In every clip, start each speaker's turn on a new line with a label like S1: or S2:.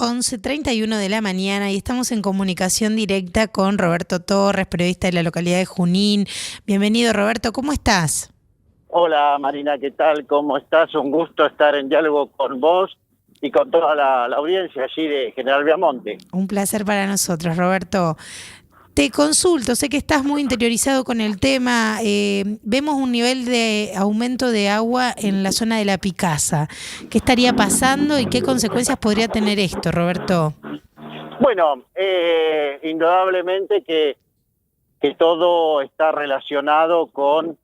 S1: 11:31 de la mañana y estamos en comunicación directa con Roberto Torres, periodista de la localidad de Junín. Bienvenido, Roberto, ¿cómo estás?
S2: Hola Marina, ¿qué tal? ¿Cómo estás? Un gusto estar en diálogo con vos y con toda la audiencia allí de General Viamonte.
S1: Un placer para nosotros, Roberto. Te consulto, sé que estás muy interiorizado con el tema. Vemos un nivel de aumento de agua en la zona de la Picasa. ¿Qué estaría pasando y qué consecuencias podría tener esto, Roberto?
S2: Bueno, indudablemente que todo está relacionado con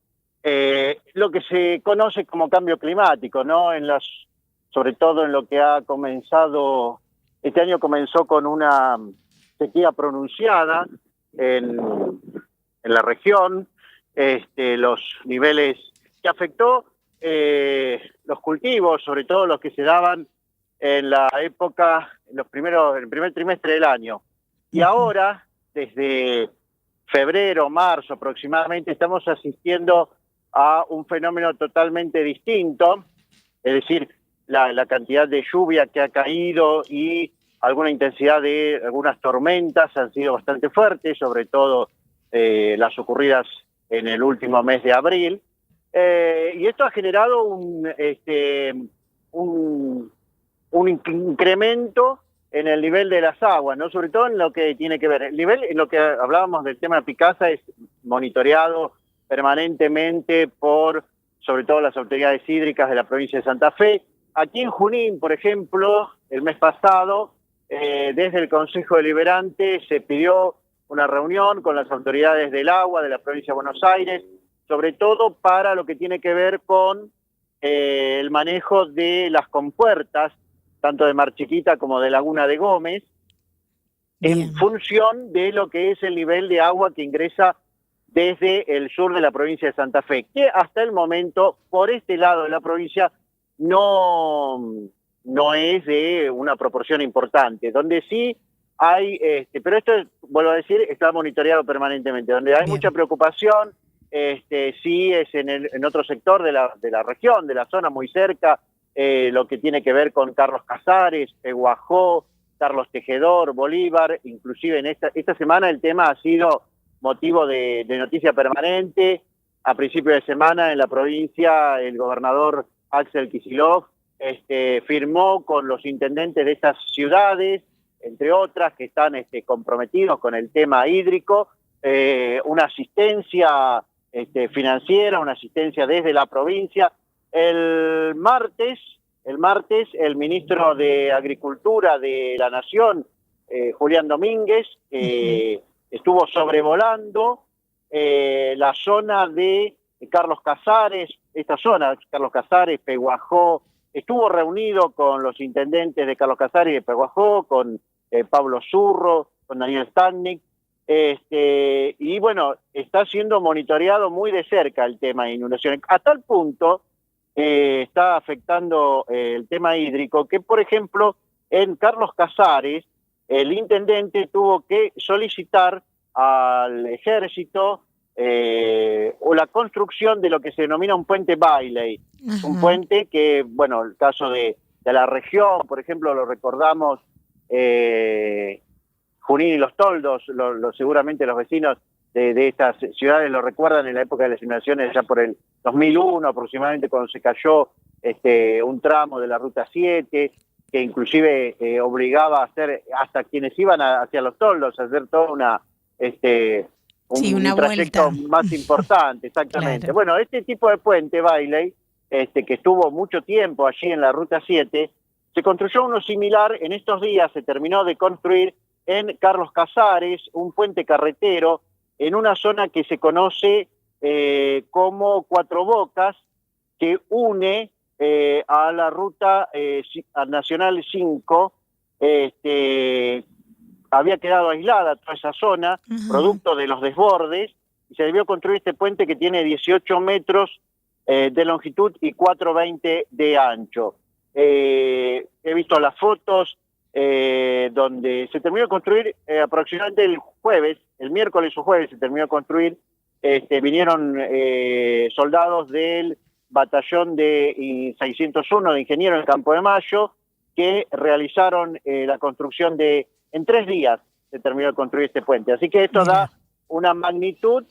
S2: lo que se conoce como cambio climático, ¿no? Sobre todo en lo que ha comenzado, este año comenzó con una sequía pronunciada en la región, los niveles que afectó los cultivos, sobre todo los que se daban en la época, en el primer trimestre del año. Y ahora, desde febrero, marzo aproximadamente, estamos asistiendo a un fenómeno totalmente distinto, es decir, la cantidad de lluvia que ha caído y alguna intensidad de algunas tormentas han sido bastante fuertes, sobre todo las ocurridas en el último mes de abril, y esto ha generado un incremento en el nivel de las aguas, ¿no? Sobre todo en lo que tiene que ver. El nivel, en lo que hablábamos del tema de Picasa, es monitoreado permanentemente por, sobre todo, las autoridades hídricas de la provincia de Santa Fe. Aquí en Junín, por ejemplo, el mes pasado, desde el Consejo Deliberante se pidió una reunión con las autoridades del agua de la provincia de Buenos Aires, sobre todo para lo que tiene que ver con el manejo de las compuertas, tanto de Mar Chiquita como de Laguna de Gómez, en función de lo que es el nivel de agua que ingresa desde el sur de la provincia de Santa Fe, que hasta el momento, por este lado de la provincia, no es de una proporción importante, donde sí hay, pero esto, vuelvo a decir, está monitoreado permanentemente, donde hay mucha preocupación, sí es en otro sector de la región, de la zona muy cerca, lo que tiene que ver con Carlos Casares, Peguajó, Carlos Tejedor, Bolívar, inclusive en esta semana el tema ha sido motivo de noticia permanente. A principio de semana en la provincia el gobernador Axel Kicillof firmó con los intendentes de estas ciudades, entre otras, que están comprometidos con el tema hídrico, una asistencia financiera, una asistencia desde la provincia. El martes el ministro de Agricultura de la Nación, Julián Domínguez, estuvo sobrevolando la zona de Carlos Casares, esta zona, Carlos Casares, Peguajó, estuvo reunido con los intendentes de Carlos Casares y de Peguajó, con Pablo Zurro, con Daniel Stagnik, y bueno, está siendo monitoreado muy de cerca el tema de inundaciones, a tal punto está afectando el tema hídrico, que por ejemplo en Carlos Casares el intendente tuvo que solicitar al ejército o la construcción de lo que se denomina un puente Bailey. Un puente que, bueno, el caso de la región, por ejemplo, lo recordamos, Junín y Los Toldos, seguramente los vecinos de estas ciudades lo recuerdan en la época de las inundaciones, ya por el 2001 aproximadamente, cuando se cayó un tramo de la Ruta 7, que inclusive obligaba a hacer, hasta quienes iban hacia Los Toldos, a hacer toda una
S1: una
S2: trayecto
S1: vuelta
S2: más importante, exactamente.
S1: Claro.
S2: Bueno, este tipo de puente, Bailey, que estuvo mucho tiempo allí en la Ruta 7, se construyó uno similar, en estos días se terminó de construir en Carlos Casares, un puente carretero, en una zona que se conoce como Cuatro Bocas, que une a la ruta Nacional 5, había quedado aislada toda esa zona, producto de los desbordes, y se debió construir este puente que tiene 18 metros de longitud y 4,20 de ancho. He visto las fotos donde se terminó de construir aproximadamente el miércoles o jueves se terminó de construir, vinieron soldados del batallón de 601 de Ingenieros en Campo de Mayo, que realizaron la construcción en 3 días se terminó de construir este puente. Así que esto da una magnitud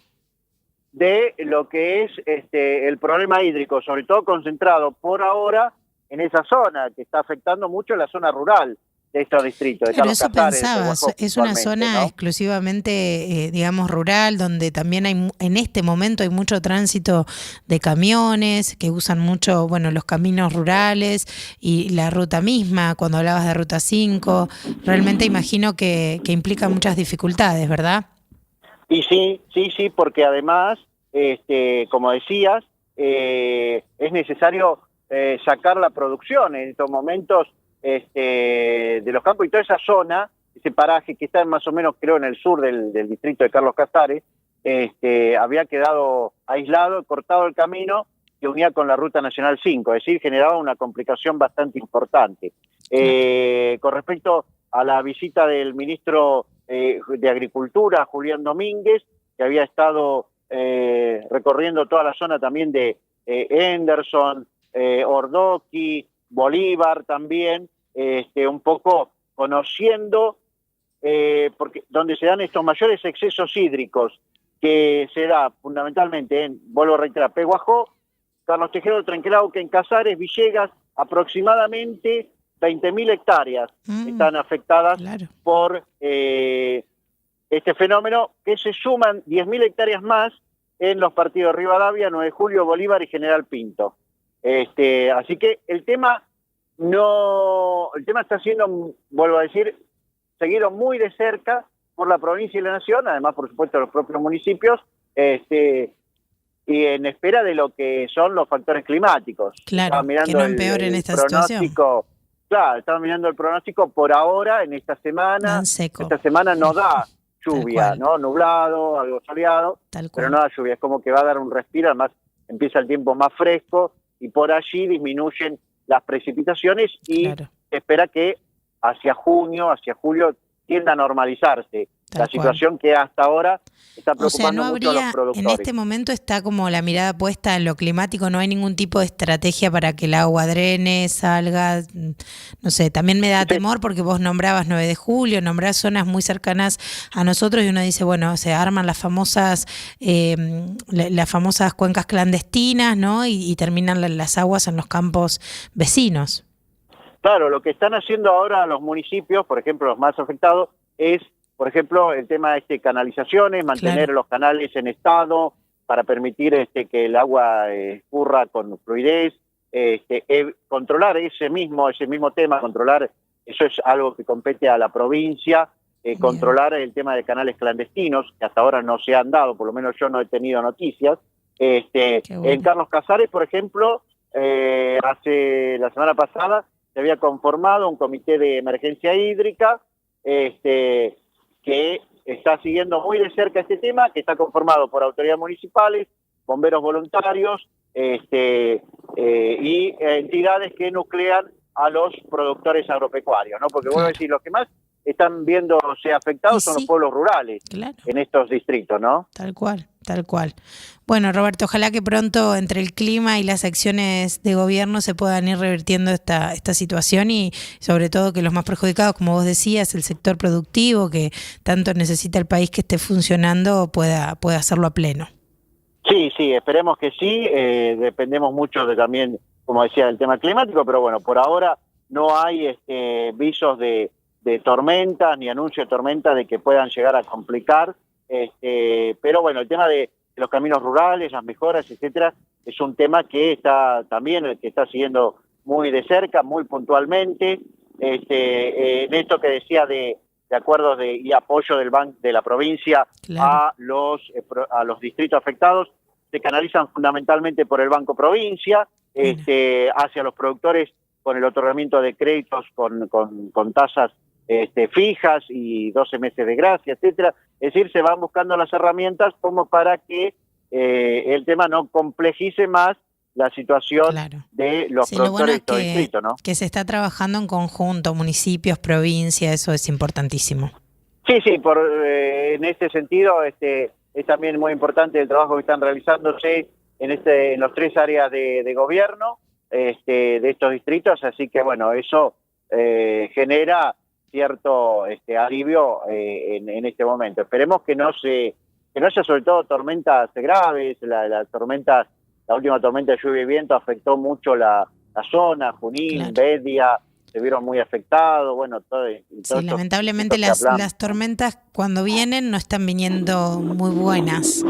S2: de lo que es el problema hídrico, sobre todo concentrado por ahora en esa zona, que está afectando mucho la zona rural de estos distritos.
S1: Claro, eso pensaba,
S2: Guajó,
S1: es una zona, ¿no?, exclusivamente, digamos, rural, donde también hay, en este momento hay mucho tránsito de camiones que usan mucho, bueno, los caminos rurales y la ruta misma, cuando hablabas de Ruta 5, realmente imagino que implica muchas dificultades, ¿verdad?
S2: Y sí, porque además, como decías, es necesario sacar la producción en estos momentos de los campos y toda esa zona, ese paraje que está más o menos, creo, en el sur del distrito de Carlos Casares, había quedado aislado, cortado el camino que unía con la Ruta Nacional 5, es decir, generaba una complicación bastante importante. Con respecto a la visita del ministro de Agricultura, Julián Domínguez, que había estado recorriendo toda la zona también de Henderson, Ordoqui, Bolívar también, un poco conociendo porque donde se dan estos mayores excesos hídricos, que se da fundamentalmente en, vuelvo a reiterar, Peguajó, Carlos Tejero, Trenquelauquen, Casares, Villegas, aproximadamente 20.000 hectáreas están afectadas por este fenómeno, que se suman 10.000 hectáreas más en los partidos Rivadavia, 9 de Julio, Bolívar y General Pinto. Así que el tema está siendo, vuelvo a decir, seguido muy de cerca por la provincia y la nación, además por supuesto los propios municipios, y en espera de lo que son los factores climáticos.
S1: Claro, que no empeoren esta situación.
S2: Claro, estamos mirando el pronóstico por ahora, en esta semana. Esta semana no da lluvia, ¿no? Nublado, algo soleado, pero no da lluvia. Es como que va a dar un respiro, además empieza el tiempo más fresco y por allí disminuyen las precipitaciones y se espera que hacia junio, hacia julio tienda a normalizarse la situación que hasta ahora está preocupando mucho a los productores.
S1: En este momento está como la mirada puesta en lo climático, no hay ningún tipo de estrategia para que el agua drene, salga, no sé, también me da temor porque vos nombrabas 9 de Julio, nombrás zonas muy cercanas a nosotros y uno dice, bueno, se arman las famosas cuencas clandestinas, ¿no? Y terminan las aguas en los campos vecinos.
S2: Claro, lo que están haciendo ahora los municipios, por ejemplo, los más afectados, es, por ejemplo, el tema de canalizaciones, mantener los canales en estado para permitir que el agua escurra con fluidez, controlar ese mismo tema, controlar, eso es algo que compete a la provincia, controlar el tema de canales clandestinos, que hasta ahora no se han dado, por lo menos yo no he tenido noticias. En Carlos Casares, por ejemplo, la semana pasada se había conformado un comité de emergencia hídrica, que está siguiendo muy de cerca este tema, que está conformado por autoridades municipales, bomberos voluntarios y entidades que nuclean a los productores agropecuarios, ¿no? Porque vuelvo a decir, los que más están viéndose afectados son los pueblos rurales en estos distritos, ¿no?
S1: Tal cual. Bueno, Roberto, ojalá que pronto entre el clima y las acciones de gobierno se puedan ir revirtiendo esta situación y sobre todo que los más perjudicados, como vos decías, el sector productivo que tanto necesita el país que esté funcionando, pueda hacerlo a pleno.
S2: Sí, esperemos que sí, dependemos mucho también, como decía, del tema climático, pero bueno, por ahora no hay visos de tormentas ni anuncio de tormentas de que puedan llegar a complicar, pero bueno, el tema de los caminos rurales, las mejoras, etcétera, es un tema que está siguiendo muy de cerca, muy puntualmente, en esto que decía de acuerdos y apoyo de la provincia a los distritos afectados, se canalizan fundamentalmente por el Banco Provincia, hacia los productores con el otorgamiento de créditos con tasas fijas y 12 meses de gracia, etcétera. Es decir, se van buscando las herramientas como para que el tema no complejice más la situación de los productores de estos distritos, ¿no?
S1: Que se está trabajando en conjunto, municipios, provincia, eso es importantísimo.
S2: Sí, en este sentido es también muy importante el trabajo que están realizándose en los 3 áreas de gobierno de estos distritos, así que bueno, eso genera cierto alivio en este momento. Esperemos que no haya sobre todo tormentas graves. La última tormenta de lluvia y viento afectó mucho la zona, Junín, Bedia, se vieron muy afectados. Bueno, todo
S1: sí, lamentablemente las tormentas cuando vienen no están viniendo muy buenas.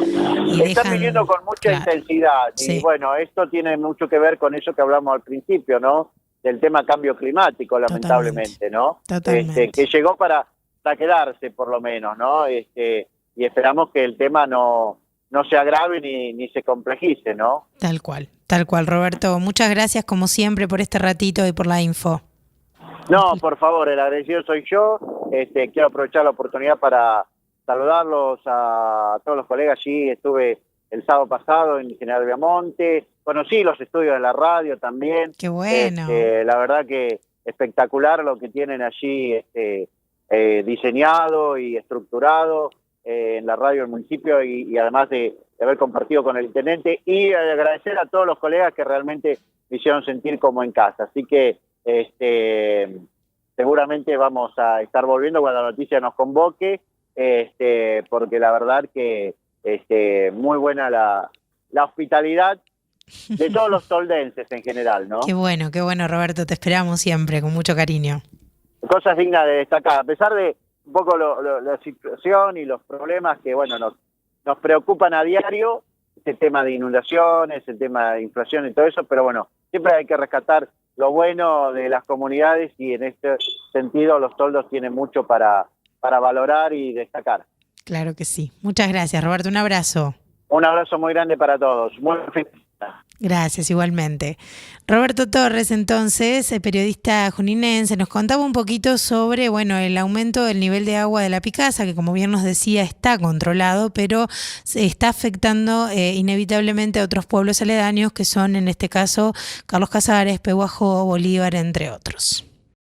S2: Están viniendo con mucha intensidad.
S1: Sí.
S2: Y bueno, esto tiene mucho que ver con eso que hablamos al principio, ¿no? Del tema cambio climático, lamentablemente, ¿no?
S1: Totalmente.
S2: Que llegó para quedarse, por lo menos, ¿no? Y esperamos que el tema no se agrave ni se complejice, ¿no?
S1: Tal cual, Roberto. Muchas gracias, como siempre, por este ratito y por la info.
S2: No, por favor, el agradecido soy yo. Quiero aprovechar la oportunidad para saludarlos a todos los colegas. Allí estuve el sábado pasado en General Viamonte. Conocí los estudios de la radio también.
S1: ¡Qué bueno!
S2: La verdad que espectacular lo que tienen allí diseñado y estructurado en la radio del municipio y además de haber compartido con el intendente, y agradecer a todos los colegas que realmente me hicieron sentir como en casa. Así que seguramente vamos a estar volviendo cuando la noticia nos convoque, porque la verdad que muy buena la hospitalidad de todos los toldenses en general, ¿no?
S1: Qué bueno, Roberto, te esperamos siempre, con mucho cariño.
S2: Cosas dignas de destacar, a pesar de un poco la situación y los problemas que, bueno, nos preocupan a diario, este tema de inundaciones, el tema de inflación y todo eso, pero bueno, siempre hay que rescatar lo bueno de las comunidades, y en este sentido los toldos tienen mucho para valorar y destacar.
S1: Claro que sí. Muchas gracias, Roberto. Un abrazo.
S2: Un abrazo muy grande para todos. Muy feliz.
S1: Gracias, igualmente. Roberto Torres, entonces, periodista juninense, nos contaba un poquito sobre, el aumento del nivel de agua de la Picasa, que como bien nos decía está controlado, pero se está afectando inevitablemente a otros pueblos aledaños, que son en este caso Carlos Casares, Pehuajó, Bolívar, entre otros.